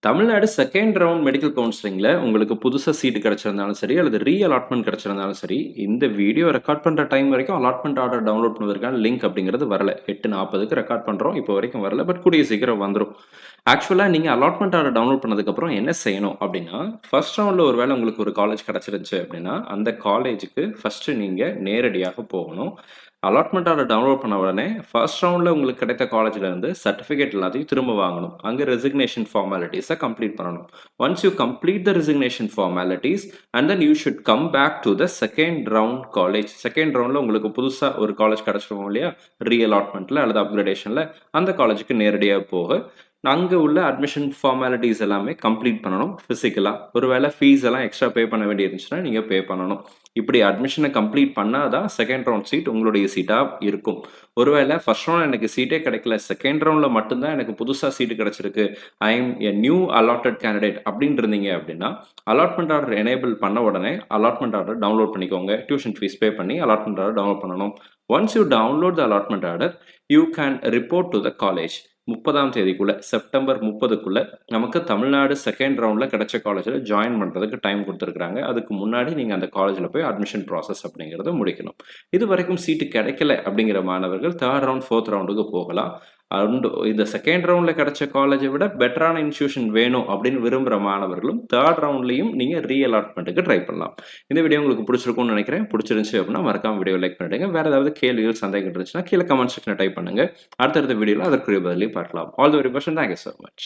Tamil Nadu second round medical கவுன்சிலிங்ல உங்களுக்கு புதுசா seat கிடைச்சிருந்தாலும் சரி, அல்லது அலாட்மெண்ட் கிடைச்சிருந்தாலும் சரி, இந்த வீடியோ ரெக்கார்ட் பண்ற டைம் வரைக்கும் அலாட்மெண்ட் ஆர்டர் டவுன்லோட் பண்ணுவதற்கான லிங்க் அப்படிங்கிறது வரல. 8:40க்கு ரெக்கார்ட் பண்றோம். இப்போ வரைக்கும் வரல. பட் கூடிய சீக்கிரம் வந்துரும். ஆக்சுவலா நீங்க அலாட்மெண்ட் ஆர்டர் டவுன்லோட் பண்ணதுக்கப்புறம் என்ன செய்யணும் அப்படின்னா, ஃபர்ஸ்ட் ரவுண்ட்ல ஒரு வேளை உங்களுக்கு ஒரு காலேஜ் கிடைச்சிருந்துச்சு அப்படின்னா, அந்த காலேஜுக்கு ஃபர்ஸ்ட் நீங்க நேரடியாக போகணும். அலாட்மெண்ட் ஆர்டர் டவுன்லோட் பண்ண உடனே, ஃபர்ஸ்ட் ரவுண்ட்ல உங்களுக்கு கிடைத்த காலேஜ்ல இருந்து சர்டிஃபிகேட் எல்லாத்தையும் திரும்ப வாங்கணும். அங்க ரெசிக்னேஷன் ஃபார்மாலிட்டீஸ கம்ப்ளீட் பண்ணணும். Once you complete the resignation formalities and then you should come back to the second round college. Second ரவுண்ட்ல உங்களுக்கு புதுசா ஒரு காலேஜ் கிடைச்சிருக்கும் இல்லையா? அலாட்மெண்ட்ல அல்லது அப்கிரேடேஷன்ல அந்த காலேஜுக்கு நேரடியா போக அங்க உள்ள அட்மிஷன் ஃபார்மாலிட்டீஸ் எல்லாமே கம்ப்ளீட் பண்ணணும் பிசிக்கலா. ஒருவேளை ஃபீஸ் எல்லாம் எக்ஸ்ட்ரா பே பண்ண வேண்டி இருந்துச்சுன்னா நீங்க பே பண்ணணும். இப்படி அட்மிஷனை கம்ப்ளீட் பண்ணாதான் செகண்ட் ரவுண்ட் சீட் உங்களுடைய சீட்டா இருக்கும். ஒருவேளை ஃபர்ஸ்ட் ரவுண்ட் எனக்கு சீட்டே கிடைக்கல, செகண்ட் ரவுண்ட்ல மட்டும்தான் எனக்கு புதுசா சீட்டு கிடைச்சிருக்கு, I am a new allotted candidate அப்படின்னு இருந்தீங்க அப்படின்னா, அலாட்மெண்ட் ஆர்டர் எனேபிள் பண்ண உடனே அலாட்மெண்ட் ஆர்டர் டவுன்லோட் பண்ணிக்கோங்க. டியூஷன் ஃபீஸ் பே பண்ணி அலாட்மெண்ட் ஆர்டர் டவுன்லோட் பண்ணணும். Once you download the allotment order, you can report to the college. 30ஆம் தேதிக்குள்ள, செப்டம்பர் 30க்குள்ள நமக்கு தமிழ்நாடு செகண்ட் ரவுண்ட்ல கிடைச்ச காலேஜ்ல ஜாயின் பண்றதுக்கு டைம் கொடுத்துருக்காங்க. அதுக்கு முன்னாடி நீங்க அந்த காலேஜ்ல போய் அட்மிஷன் ப்ராசஸ் அப்படிங்கறத முடிக்கணும். இது வரைக்கும் சீட்டு கிடைக்கல அப்படிங்கிற மாணவர்கள் தேர்ட் ரவுண்ட், ஃபோர்த் ரவுண்டுக்கு போகலாம். அண்ட் இந்த செகண்ட் ரவுண்ட்ல கிடைச்ச காலேஜை விட பெட்டரான இன்ஸ்டியூஷன் வேணும் அப்படின்னு விரும்புற மாணவர்களும் தேர்ட் ரவுண்ட்லயும் நீங்க அலாட்மெண்ட்டுக்கு ட்ரை பண்ணலாம். இந்த வீடியோ உங்களுக்கு பிடிச்சிருக்கும்னு நினைக்கிறேன். பிடிச்சிருந்துச்சு அப்படின்னா மறக்காம வீடியோ லைக் பண்ணிடுங்க. வேற ஏதாவது கேள்விகள், சந்தேகம் இருந்துச்சுன்னா கீழே கமெண்ட் செக்ஷன்ல டைப் பண்ணுங்க. அடுத்தடுத்த வீடியோல அதற்குரிய பதிலையும் பார்க்கலாம். All the very best. Thank you so much.